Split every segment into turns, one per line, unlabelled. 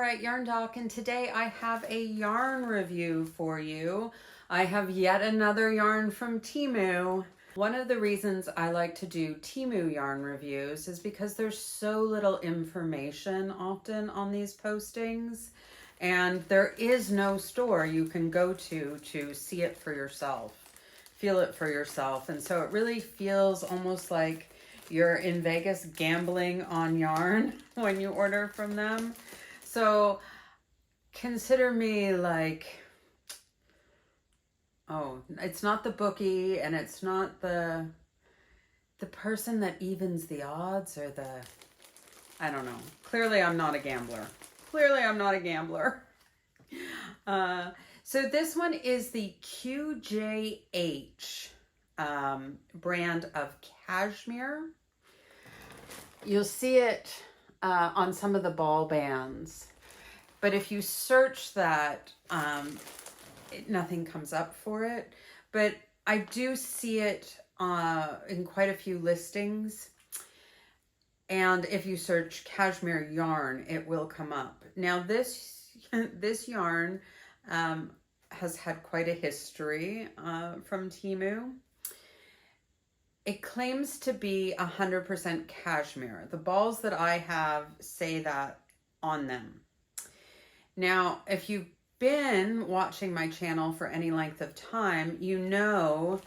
at Yarn Doc, and today I have a yarn review for you. I have yet another yarn from Temu. One of the reasons I like to do Temu yarn reviews is because there's so little information often on these postings, and there is no store you can go to see it for yourself, feel it for yourself. And so it really feels almost like you're in Vegas gambling on yarn when you order from them. So consider me like, oh, it's not the bookie and it's not the person that evens the odds or the, I don't know. Clearly I'm not a gambler. Clearly I'm not a gambler. So this one is the QJH brand of Cashmere. You'll see it on some of the ball bands, but if you search that, nothing comes up for it. But I do see it in quite a few listings, and if you search Cashmere yarn, it will come up. Now this yarn has had quite a history from Temu. It claims to be 100% cashmere. The balls that I have say that on them. Now, if you've been watching my channel for any length of time, you know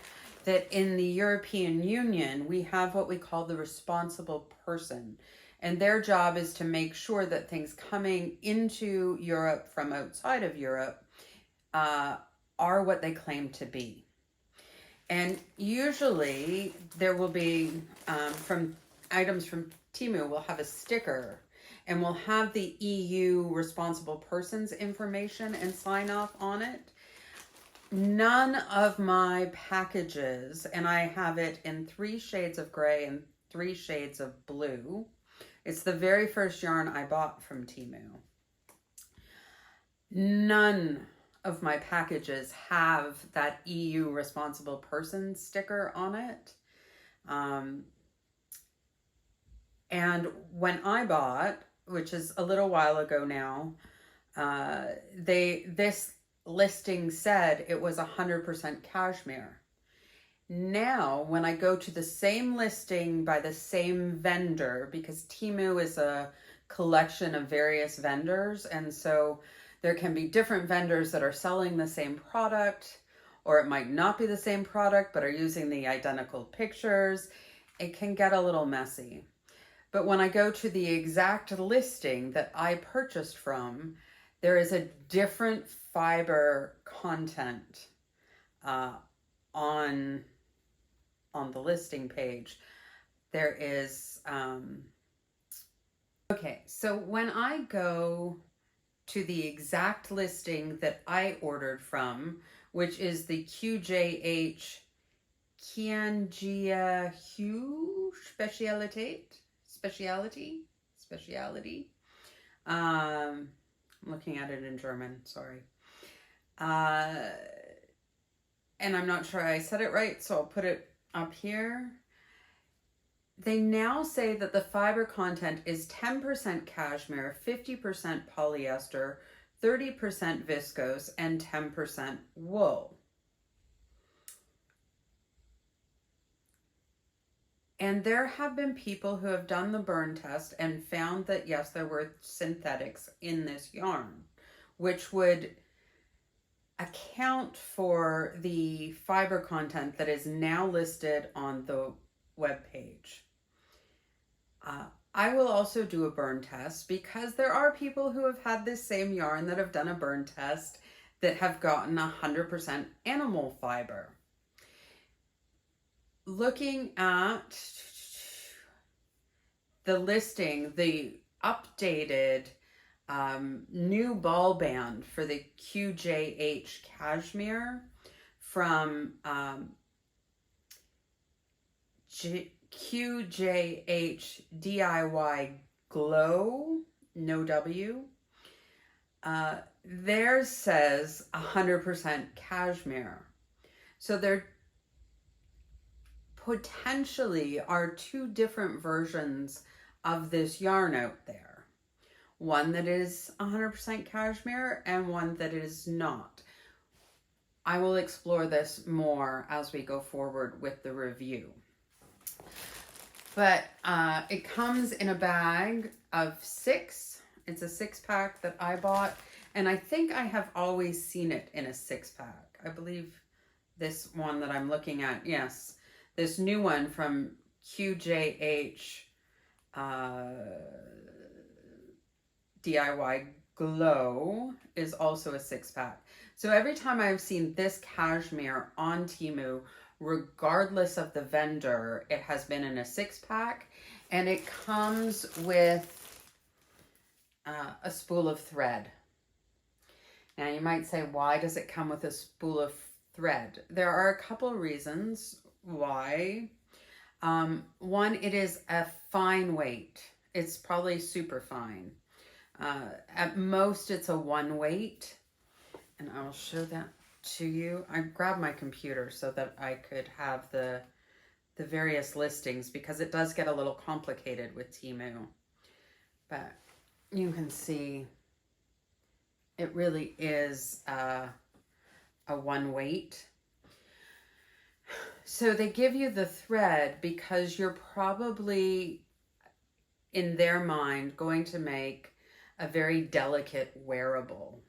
that in the European Union, we have what we call the responsible person. And their job is to make sure that things coming into Europe from outside of Europe are what they claim to be. And usually there will be, from items from Temu, will have a sticker and will have the EU responsible person's information and sign off on it. None of my packages, and I have it in 3 shades of gray and 3 shades of blue. It's the very first yarn I bought from Temu. None of my packages have that EU responsible person sticker on it. And when I bought, which is a little while ago now, this listing said it was 100% cashmere. Now, when I go to the same listing by the same vendor, because Temu is a collection of various vendors, and so there can be different vendors that are selling the same product, or it might not be the same product, but are using the identical pictures. It can get a little messy. But when I go to the exact listing that I purchased from, there is a different fiber content on the listing page. There is, okay, so when I go to the exact listing that I ordered from, which is the QJH Yarn Speciality. I'm looking at it in German, sorry. And I'm not sure I said it right, so I'll put it up here. They now say that the fiber content is 10% cashmere, 50% polyester, 30% viscose, and 10% wool. And there have been people who have done the burn test and found that, yes, there were synthetics in this yarn, which would account for the fiber content that is now listed on the webpage. I will also do a burn test because there are people who have had this same yarn that have done a burn test that have gotten 100% animal fiber. Looking at the listing, the updated new ball band for the QJH Cashmere from QJH DIY Glow, no W. Theirs says 100% cashmere. So there potentially are 2 different versions of this yarn out there. one that is 100% cashmere and one that is not. I will explore this more as we go forward with the review. But it comes in a bag of 6. It's a 6-pack that I bought, and I think I have always seen it in a 6-pack. I believe this one that I'm looking at, yes, this new one from QJH DIY Glow is also a 6-pack. So every time I've seen this cashmere on Temu, regardless of the vendor, it has been in a 6-pack, and it comes with a spool of thread. Now you might say, why does it come with a spool of thread? There are a couple of reasons why. One, it is a fine weight. It's probably super fine. At most, it's a 1 weight, and I will show that to you. I grabbed my computer so that I could have the various listings, because it does get a little complicated with Temu. But you can see it really is a 1 weight. So they give you the thread because you're probably, in their mind, going to make a very delicate wearable.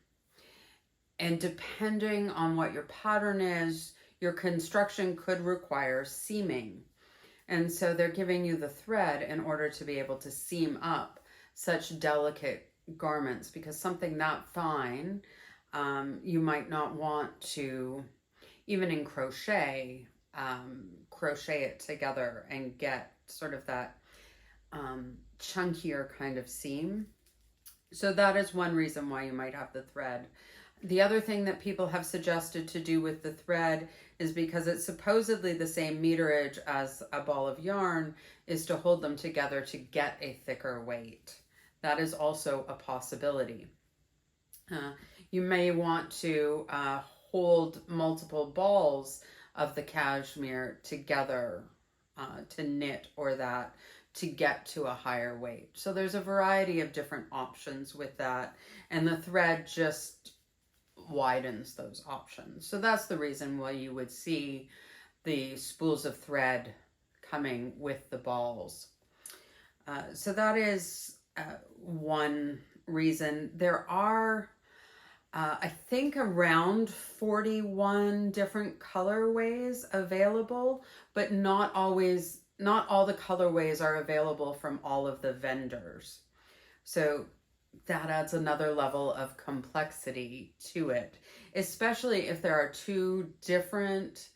And depending on what your pattern is, your construction could require seaming. And so they're giving you the thread in order to be able to seam up such delicate garments, because something that fine, you might not want to, even in crochet, crochet it together and get sort of that chunkier kind of seam. So that is one reason why you might have the thread. The other thing that people have suggested to do with the thread is, because it's supposedly the same meterage as a ball of yarn, is to hold them together to get a thicker weight. That is also a possibility. You may want to hold multiple balls of the cashmere together to knit, or that, to get to a higher weight. So there's a variety of different options with that, and the thread just widens those options. So that's the reason why you would see the spools of thread coming with the balls. So that is one reason. There are I think around 41 different colorways available, but not all the colorways are available from all of the vendors. So that adds another level of complexity to it, especially if there are 2 different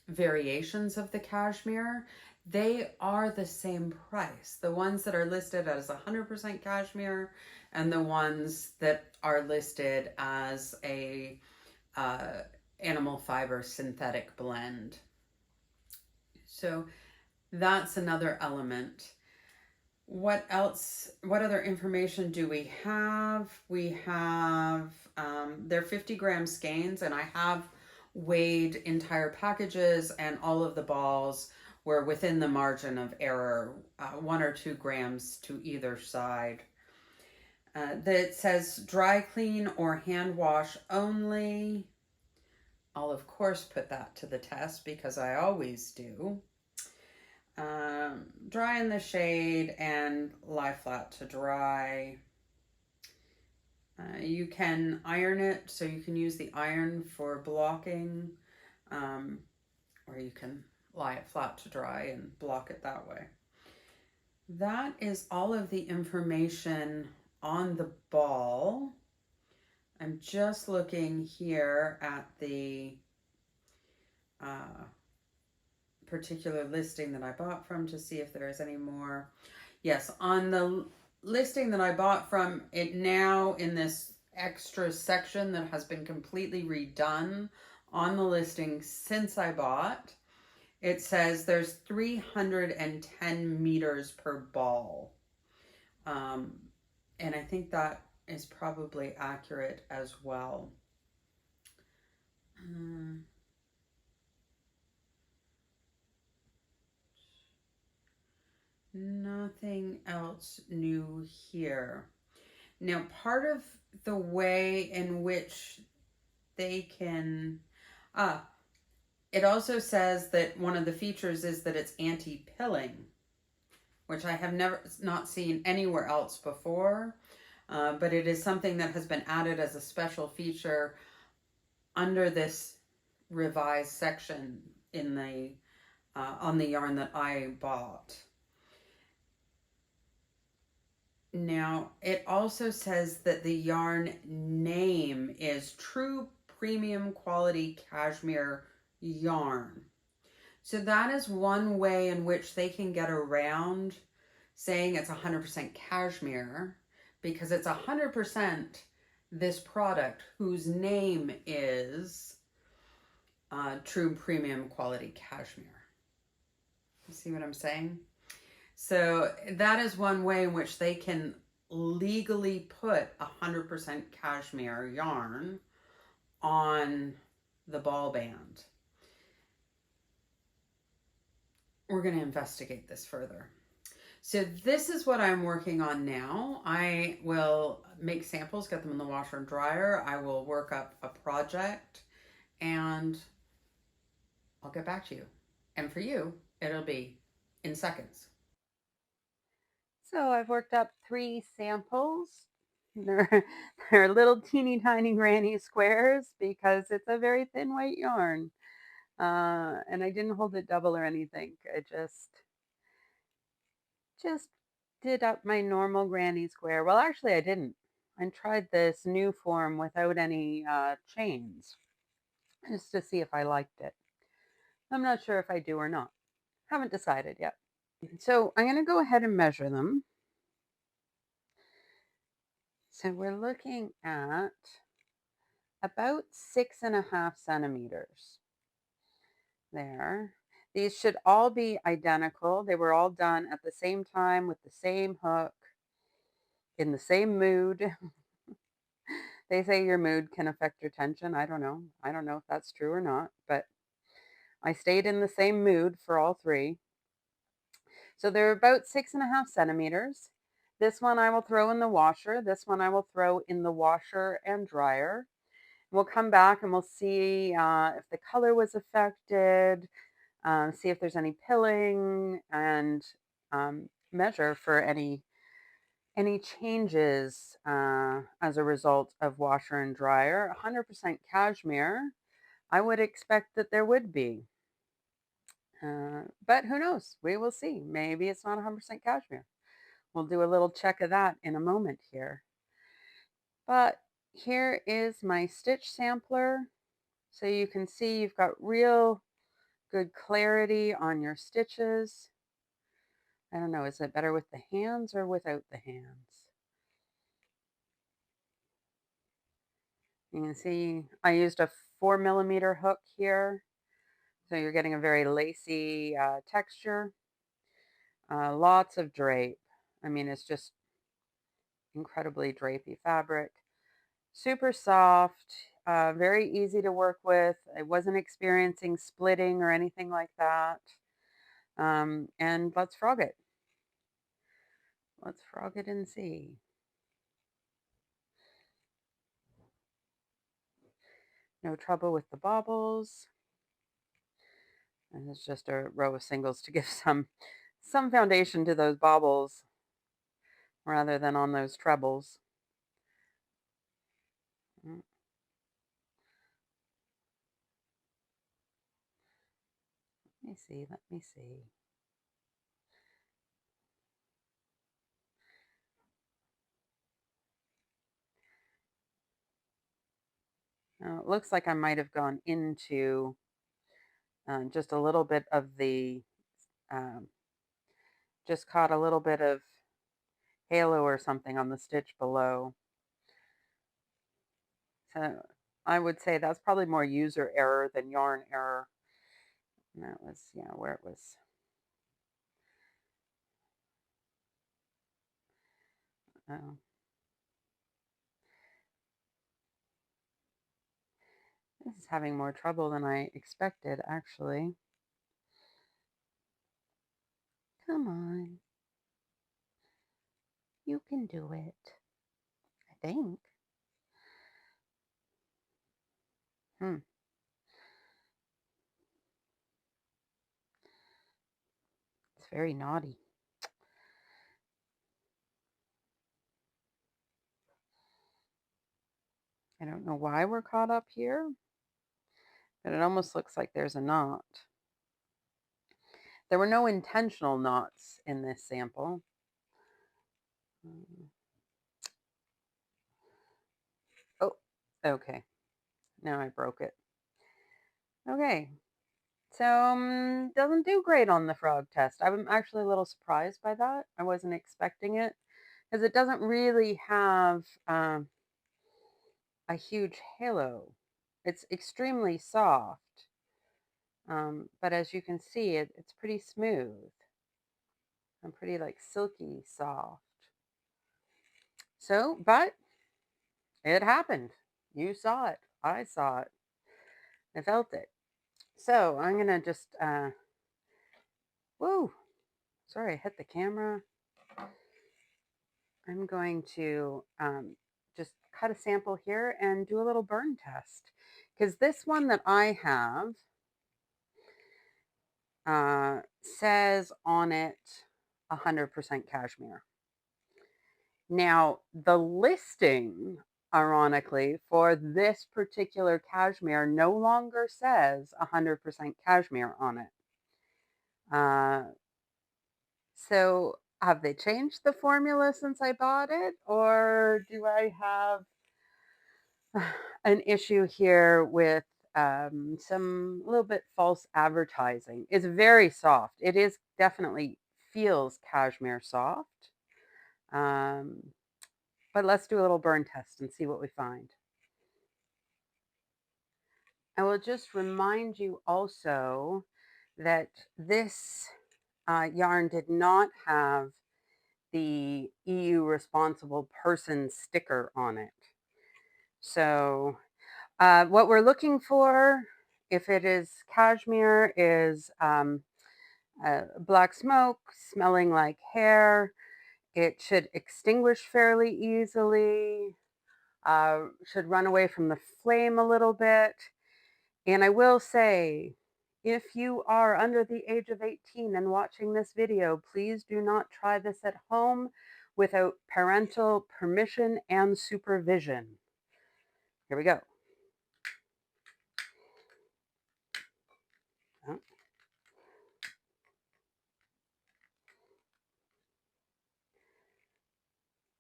variations of the cashmere. They are the same price. The ones that are listed as 100% cashmere, and the ones that are listed as a animal fiber synthetic blend. So that's another element. What else? What other information do we have? We have, they're 50-gram skeins, and I have weighed entire packages, and all of the balls were within the margin of error, 1 or 2 grams to either side. That says dry clean or hand wash only. I'll of course put that to the test, because I always do. Dry in the shade and lie flat to dry. You can iron it, so you can use the iron for blocking, or you can lie it flat to dry and block it that way. That is all of the information on the ball. I'm just looking here at the particular listing that I bought from to see if there is any more. Yes, on the listing that I bought from, it now in this extra section that has been completely redone on the listing since I bought, it says there's 310 meters per ball. And I think that is probably accurate as well. Nothing else new here. Now, part of the way in which they can, it also says that one of the features is that it's anti-pilling, which I have not seen anywhere else before. But it is something that has been added as a special feature under this revised section in the on the yarn that I bought. Now, it also says that the yarn name is True Premium Quality Cashmere Yarn. So that is one way in which they can get around saying it's 100% cashmere, because it's 100% this product whose name is True Premium Quality Cashmere. You see what I'm saying? So that is one way in which they can legally put 100% cashmere yarn on the ball band. We're going to investigate this further. So this is what I'm working on now. I will make samples, get them in the washer and dryer. I will work up a project, and I'll get back to you. And for you, it'll be in seconds. So I've worked up 3 samples. They're little teeny tiny granny squares because it's a very thin white yarn. And I didn't hold it double or anything. I just did up my normal granny square. Well, actually I didn't. I tried this new form without any chains, just to see if I liked it. I'm not sure if I do or not. Haven't decided yet. So I'm going to go ahead and measure them. So we're looking at about 6.5 centimeters there. These should all be identical. They were all done at the same time with the same hook, in the same mood. They say your mood can affect your tension. I don't know. I don't know if that's true or not, but I stayed in the same mood for all 3. So they're about 6.5 centimeters. This one I will throw in the washer. This one I will throw in the washer and dryer. We'll come back and we'll see if the color was affected, see if there's any pilling, and measure for any changes as a result of washer and dryer. 100% cashmere, I would expect that there would be. But who knows? We will see. Maybe it's not 100% cashmere. We'll do a little check of that in a moment here. But here is my stitch sampler. So you can see you've got real good clarity on your stitches. I don't know, is it better with the hands or without the hands? You can see I used a 4mm hook here. So you're getting a very lacy texture. Lots of drape. I mean, it's just incredibly drapey fabric. Super soft, very easy to work with. I wasn't experiencing splitting or anything like that. And let's frog it. Let's frog it and see. No trouble with the bobbles. And it's just a row of singles to give some foundation to those bobbles rather than on those trebles. Let me see, let me see. Now, it looks like I might have gone into just a little bit of the, just caught a little bit of halo or something on the stitch below. So I would say that's probably more user error than yarn error. And that was, yeah, where it was. Oh. This is having more trouble than I expected, actually. Come on. You can do it. think. It's very naughty. I don't know why we're caught up here, but it almost looks like there's a knot. There were no intentional knots in this sample. Oh, okay. Now I broke it. Okay. So, doesn't do great on the frog test. I'm actually a little surprised by that. I wasn't expecting it because it doesn't really have a huge halo. It's extremely soft. But as you can see, it's pretty smooth and pretty like silky soft. So, but it happened. You saw it. I saw it. I felt it. So I'm going to just, whoa, sorry, I hit the camera. I'm going to just cut a sample here and do a little burn test. Because this one that I have says on it 100% cashmere. Now, the listing, ironically, for this particular cashmere no longer says 100% cashmere on it. So have they changed the formula since I bought it? Or do I have an issue here with some little bit false advertising? It's very soft. It is definitely feels cashmere soft. But let's do a little burn test and see what we find. I will just remind you also that this yarn did not have the EU responsible person sticker on it. So what we're looking for, if it is cashmere, is black smoke, smelling like hair. It should extinguish fairly easily, should run away from the flame a little bit. And I will say, if you are under the age of 18 and watching this video, please do not try this at home without parental permission and supervision. Here we go. Oh.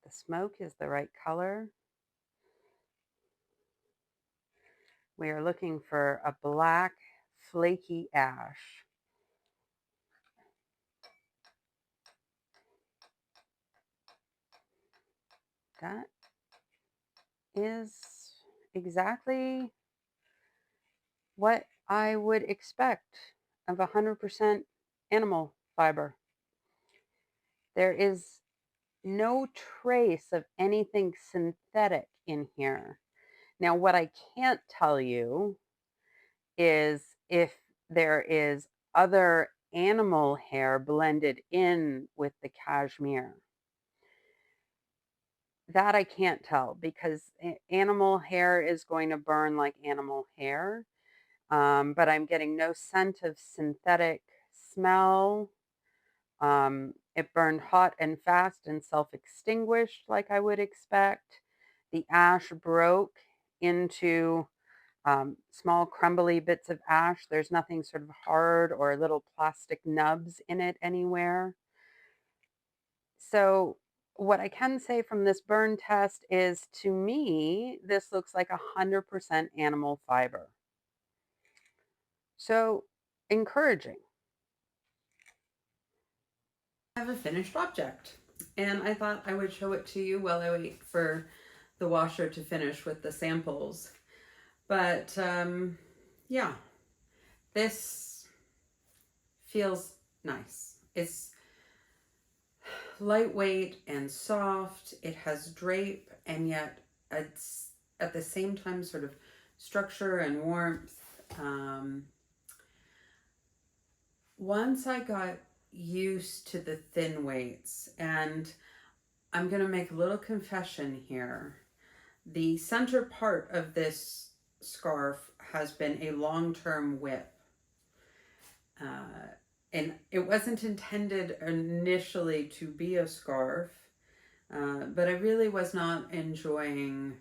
The smoke is the right color. We are looking for a black, flaky ash. That is exactly what I would expect of 100% animal fiber. There is no trace of anything synthetic in here. Now, what I can't tell you is if there is other animal hair blended in with the cashmere. That I can't tell because animal hair is going to burn like animal hair. But I'm getting no scent of synthetic smell. It burned hot and fast and self-extinguished like I would expect. The ash broke into small crumbly bits of ash. There's nothing sort of hard or little plastic nubs in it anywhere. So what I can say from this burn test is, to me, this looks like 100% animal fiber. So encouraging. I have a finished object, and I thought I would show it to you while I wait for the washer to finish with the samples. But yeah, this feels nice. It's lightweight and soft. It has drape, and yet it's at the same time sort of structure and warmth. Once I got used to the thin weights, and I'm going to make a little confession here. The center part of this scarf has been a long-term whip. And it wasn't intended initially to be a scarf, but I really was not enjoying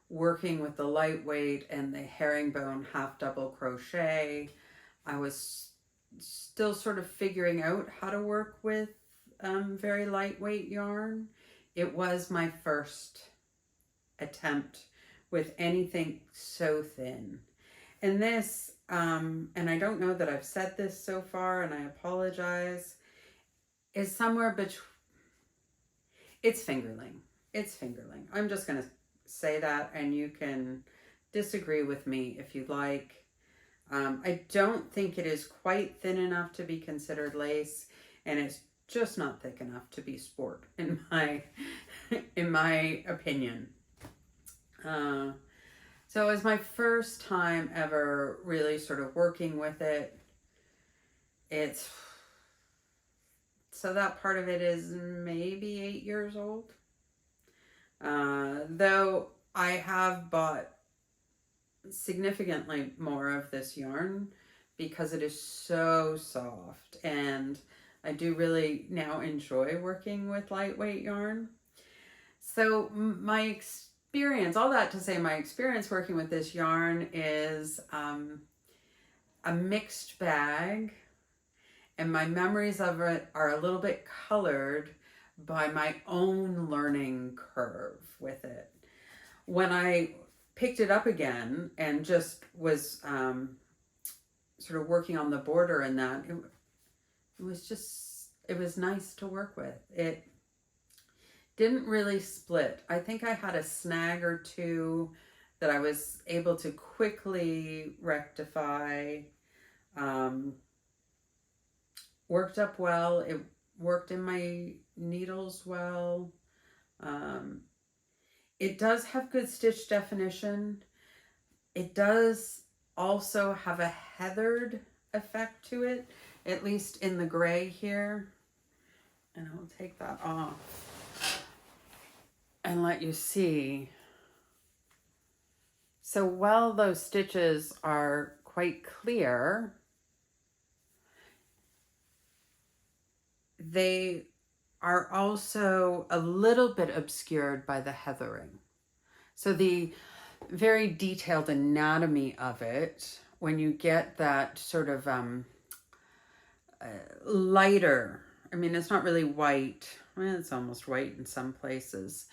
working with the lightweight and the herringbone half double crochet. I was still sort of figuring out how to work with very lightweight yarn. It was my first attempt with anything so thin. And this, and I don't know that I've said this so far, and I apologize, is somewhere between, it's fingerling. It's fingerling. I'm just going to say that, and you can disagree with me if you like. I don't think it is quite thin enough to be considered lace, and it's just not thick enough to be sport, in my opinion. So it was my first time ever really sort of working with it. So that part of it is maybe 8 years old. Though I have bought significantly more of this yarn because it is so soft, and I do really now enjoy working with lightweight yarn. So my experience, all that to say, my experience working with this yarn is a mixed bag, and my memories of it are a little bit colored by my own learning curve with it. When I picked it up again and just was sort of working on the border and that, it was nice to work with. It didn't really split. I think I had a snag or two that I was able to quickly rectify. Worked up well. It worked in my needles well. It does have good stitch definition. It does also have a heathered effect to it, at least in the gray here. And I'll take that off and let you see. So while those stitches are quite clear, they are also a little bit obscured by the heathering. So the very detailed anatomy of it, when you get that sort of lighter, I mean, it's not really white, well, it's almost white in some places,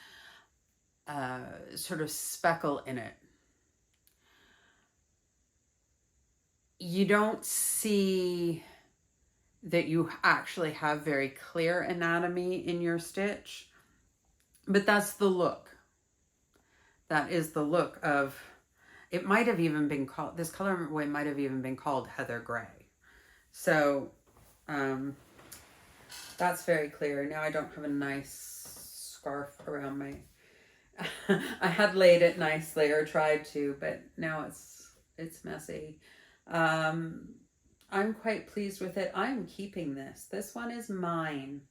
sort of speckle in it. You don't see that you actually have very clear anatomy in your stitch, but that's the look. That is the look of, it might have even been called, this colorway might have even been called Heather Gray. So that's very clear. Now I don't have a nice scarf around my, I had laid it nicely, or tried to, but now it's messy. I'm quite pleased with it. I'm keeping this. This one is mine.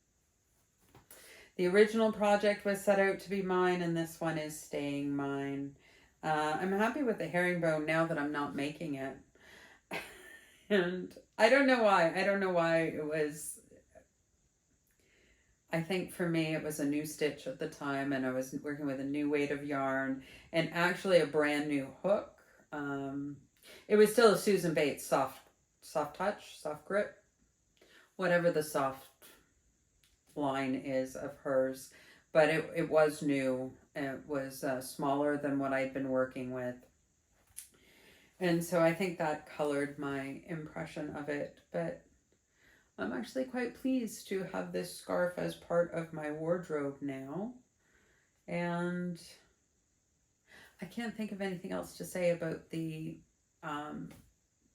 The original project was set out to be mine, and this one is staying mine. I'm happy with the herringbone now that I'm not making it. And I don't know why. I don't know why it was. I think for me it was a new stitch at the time, and I was working with a new weight of yarn and actually a brand new hook. It was still a Susan Bates soft touch, soft grip, whatever the soft line is of hers, but it was new. It was smaller than what I'd been working with, and so I think that colored my impression of it. But I'm actually quite pleased to have this scarf as part of my wardrobe now, and I can't think of anything else to say about the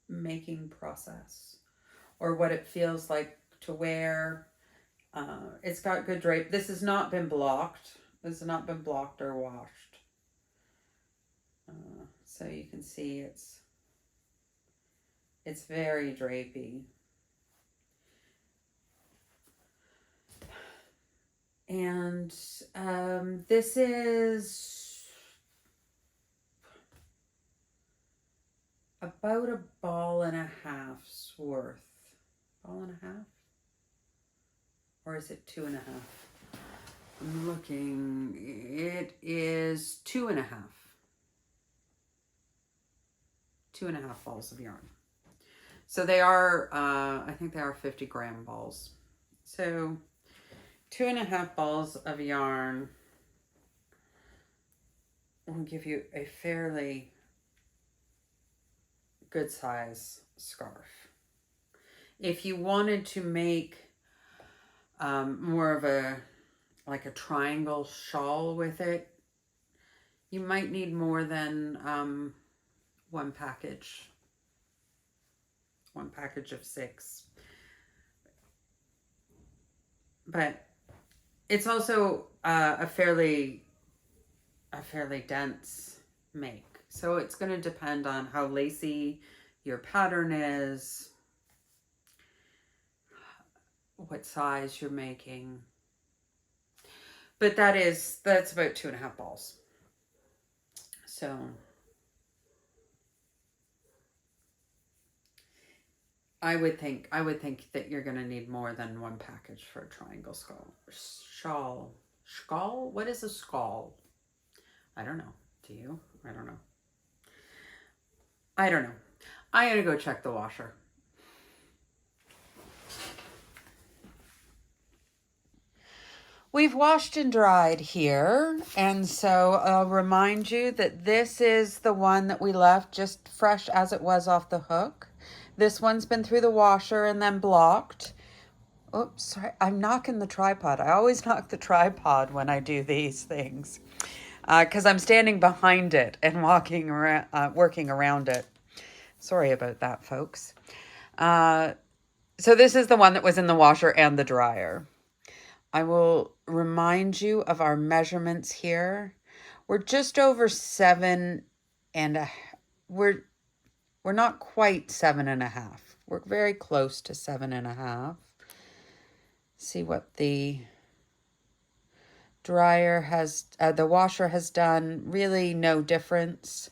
making process or what it feels like to wear. It's got good drape. This has not been blocked. This has not been blocked or washed. So you can see it's very drapey. And this is about a ball and a half's worth. Ball and a half? Or is it 2.5? I'm looking. It is 2.5. 2.5 balls of yarn. So they are, I think they are 50-gram balls. So 2.5 balls of yarn will give you a fairly good size scarf. If you wanted to make more of a triangle shawl with it, you might need more than one package of 6. But it's also a fairly dense make. So it's going to depend on how lacy your pattern is, what size you're making. But that's about 2.5 balls. So I would think that you're going to need more than one package for a triangle shawl. Shawl? What is a shawl? I don't know. Do you? I don't know. I'm going to go check the washer. We've washed and dried here, and so I'll remind you that this is the one that we left just fresh as it was off the hook. This one's been through the washer and then blocked. Oops, sorry, I'm knocking the tripod. I always knock the tripod when I do these things because I'm standing behind it and working around it. Sorry about that, folks. So this is the one that was in the washer and the dryer. I will remind you of our measurements here. We're just over 7 and we're not quite 7.5. We're very close to 7.5. See what the dryer has, the washer has done. Really no difference.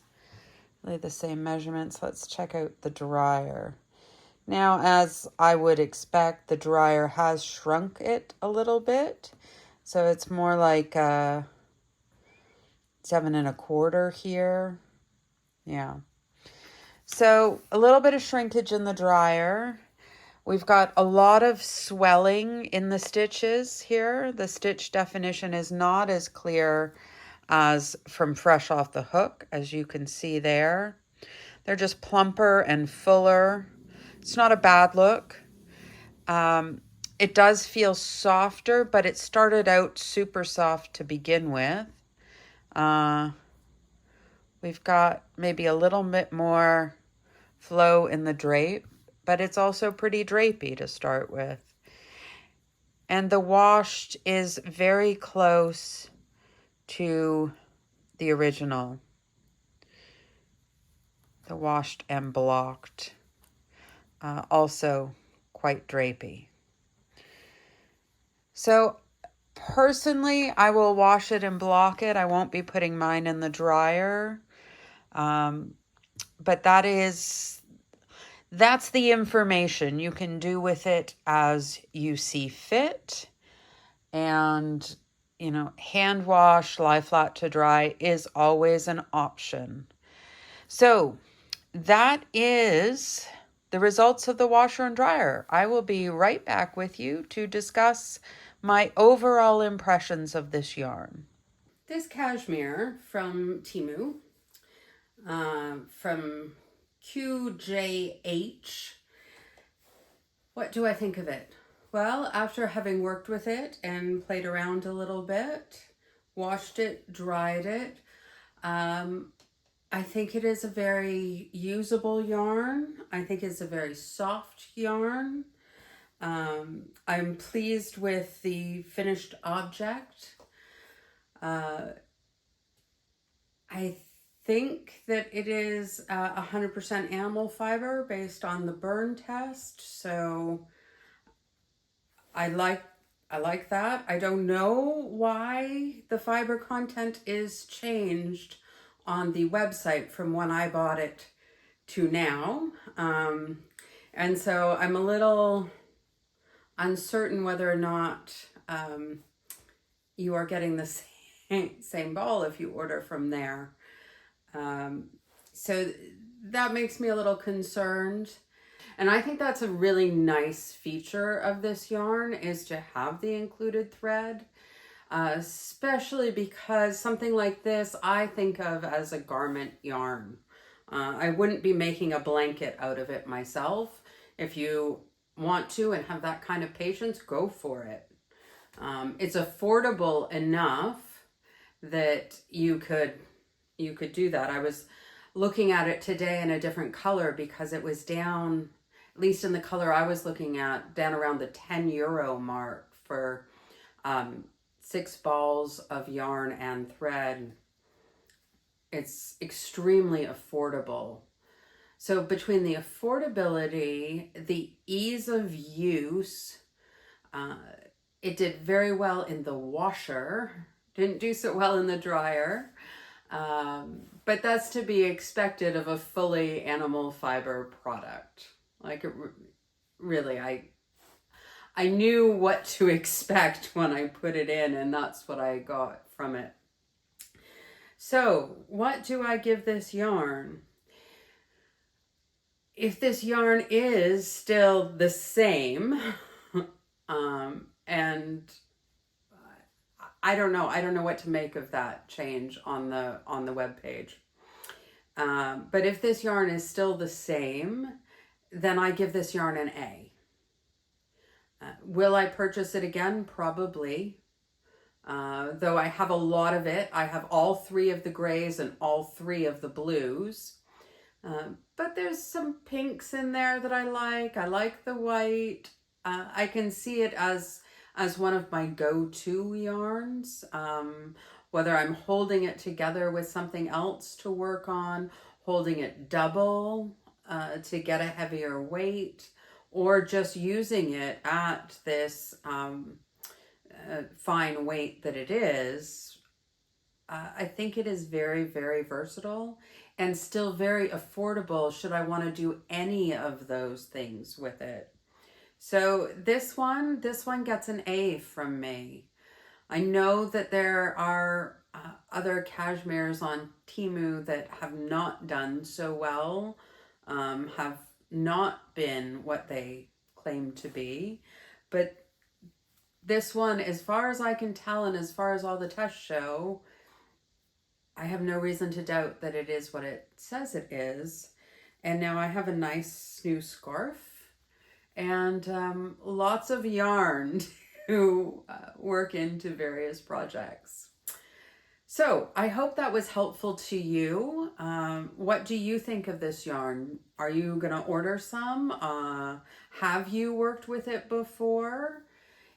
Really the same measurements. Let's check out the dryer. Now, as I would expect, the dryer has shrunk it a little bit. So it's more like 7.25 here. Yeah. So a little bit of shrinkage in the dryer. We've got a lot of swelling in the stitches here. The stitch definition is not as clear as from fresh off the hook, as you can see there. They're just plumper and fuller. It's not a bad look. It does feel softer, but it started out super soft to begin with. We've got maybe a little bit more flow in the drape, but it's also pretty drapey to start with. And the washed is very close to the original. The washed and blocked. Also quite drapey. So personally, I will wash it and block it. I won't be putting mine in the dryer. But that's the information. You can do with it as you see fit. And, hand wash, lie flat to dry is always an option. So that is the results of the washer and dryer. I will be right back with you to discuss my overall impressions of this yarn. This cashmere from Temu, from QJH. What do I think of it? Well, after having worked with it and played around a little bit, washed it, dried it, I think it is a very usable yarn. I think it's a very soft yarn. I'm pleased with the finished object. I think that it is 100% animal fiber based on the burn test. So I like that. I don't know why the fiber content is changed on the website from when I bought it to now. And so I'm a little uncertain whether or not you are getting the same ball if you order from there. So that makes me a little concerned. And I think that's a really nice feature of this yarn, is to have the included thread, especially because something like this I think of as a garment yarn. I wouldn't be making a blanket out of it myself. If you want to and have that kind of patience, go for it. It's affordable enough that you could do that. I was looking at it today in a different color because it was down, at least in the color I was looking at, down around the €10 mark for 6 balls of yarn and thread. It's extremely affordable. So between the affordability, the ease of use, it did very well in the washer, didn't do so well in the dryer. But that's to be expected of a fully animal fiber product. Like, it really, I knew what to expect when I put it in, and that's what I got from it. So what do I give this yarn? If this yarn is still the same, and I don't know what to make of that change on the web page. But if this yarn is still the same, then I give this yarn an A. Will I purchase it again? Probably. Though I have a lot of it. I have all 3 of the grays and all 3 of the blues. But there's some pinks in there that I like. I like the white. I can see it as one of my go-to yarns, whether I'm holding it together with something else to work on, holding it double to get a heavier weight, or just using it at this fine weight that it is. I think it is very, very versatile and still very affordable should I want to do any of those things with it. So this one gets an A from me. I know that there are other cashmeres on Temu that have not done so well, have not been what they claim to be. But this one, as far as I can tell and as far as all the tests show, I have no reason to doubt that it is what it says it is. And now I have a nice new scarf and lots of yarn to work into various projects. So I hope that was helpful to you. What do you think of this yarn? Are you going to order some? Have you worked with it before?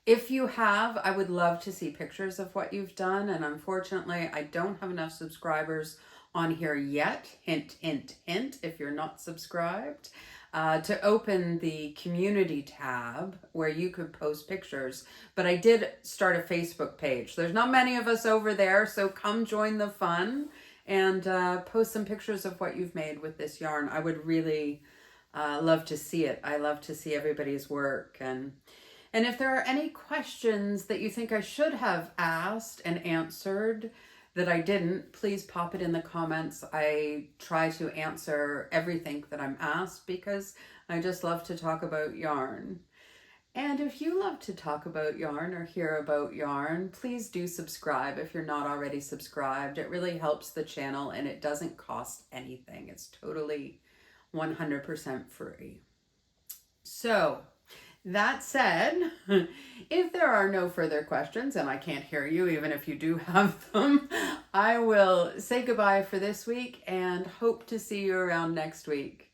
If you have, I would love to see pictures of what you've done. And unfortunately, I don't have enough subscribers on here yet. Hint, hint, hint, if you're not subscribed, to open the community tab where you could post pictures. But I did start a Facebook page. There's not many of us over there, so come join the fun and post some pictures of what you've made with this yarn. I would really love to see it. I love to see everybody's work. And if there are any questions that you think I should have asked and answered that I didn't, please pop it in the comments. I try to answer everything that I'm asked because I just love to talk about yarn. And if you love to talk about yarn or hear about yarn, please do subscribe if you're not already subscribed. It really helps the channel and it doesn't cost anything. It's totally 100% free. So, that said, if there are no further questions, and I can't hear you even if you do have them, I will say goodbye for this week and hope to see you around next week.